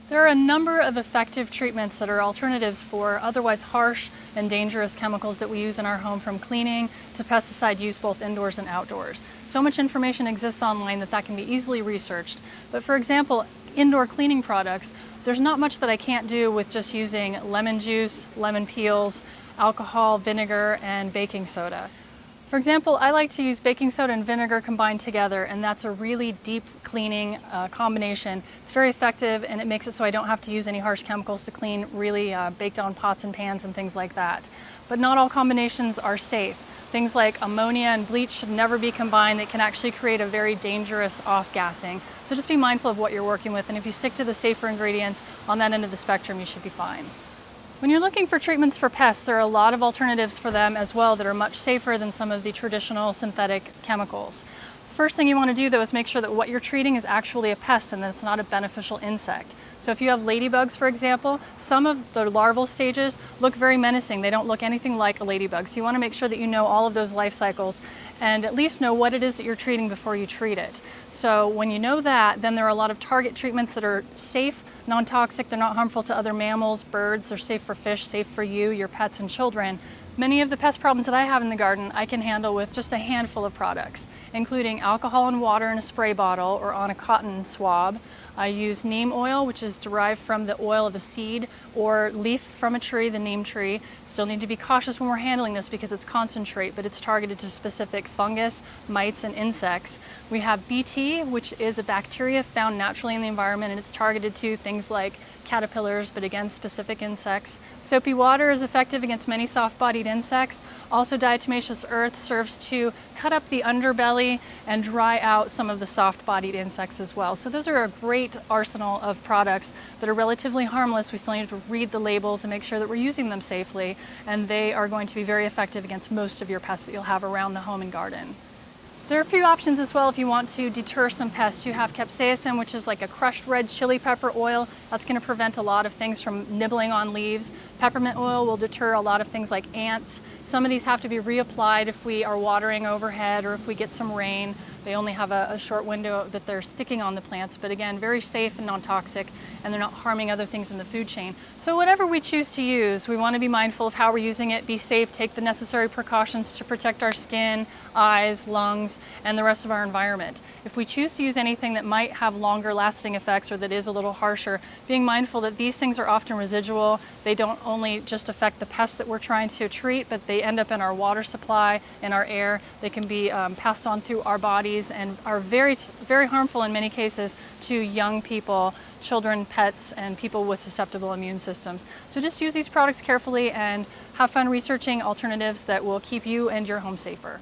There are a number of effective treatments that are alternatives for otherwise harsh and dangerous chemicals that we use in our home, from cleaning to pesticide use both indoors and outdoors. So much information exists online that can be easily researched. But for example, indoor cleaning products, there's not much that I can't do with just using lemon juice, lemon peels, alcohol, vinegar, and baking soda. For example, I like to use baking soda and vinegar combined together, and that's a really deep cleaning combination. It's very effective, and it makes it so I don't have to use any harsh chemicals to clean really baked on pots and pans and things like that. But not all combinations are safe. Things like ammonia and bleach should never be combined. They can actually create a very dangerous off-gassing. So just be mindful of what you're working with, and if you stick to the safer ingredients on that end of the spectrum, you should be fine. When you're looking for treatments for pests, there are a lot of alternatives for them as well that are much safer than some of the traditional synthetic chemicals. First thing you want to do though is make sure that what you're treating is actually a pest and that it's not a beneficial insect. So if you have ladybugs, for example, some of the larval stages look very menacing. They don't look anything like a ladybug. So you want to make sure that you know all of those life cycles and at least know what it is that you're treating before you treat it. So when you know that, then there are a lot of target treatments that are safe, non-toxic, they're not harmful to other mammals, birds, they're safe for fish, safe for you, your pets, and children. Many of the pest problems that I have in the garden I can handle with just a handful of products, including alcohol and water in a spray bottle or on a cotton swab. I use neem oil, which is derived from the oil of a seed or leaf from a tree, the neem tree. Still need to be cautious when we're handling this because it's concentrate, but it's targeted to specific fungus, mites, and insects. We have BT, which is a bacteria found naturally in the environment, and it's targeted to things like caterpillars, but again, specific insects. Soapy water is effective against many soft-bodied insects. Also, diatomaceous earth serves to cut up the underbelly and dry out some of the soft-bodied insects as well. So those are a great arsenal of products that are relatively harmless. We still need to read the labels and make sure that we're using them safely, and they are going to be very effective against most of your pests that you'll have around the home and garden. There are a few options as well if you want to deter some pests. You have capsaicin, which is like a crushed red chili pepper oil. That's going to prevent a lot of things from nibbling on leaves. Peppermint oil will deter a lot of things like ants. Some of these have to be reapplied if we are watering overhead or if we get some rain. They only have a short window that they're sticking on the plants, but again, very safe and non-toxic, and they're not harming other things in the food chain. So whatever we choose to use, we want to be mindful of how we're using it, be safe, take the necessary precautions to protect our skin, eyes, lungs, and the rest of our environment. If we choose to use anything that might have longer lasting effects or that is a little harsher, being mindful that these things are often residual. They don't only just affect the pests that we're trying to treat, but they end up in our water supply, in our air. They can be passed on through our bodies and are very, very harmful in many cases to young people, children, pets, and people with susceptible immune systems. So just use these products carefully and have fun researching alternatives that will keep you and your home safer.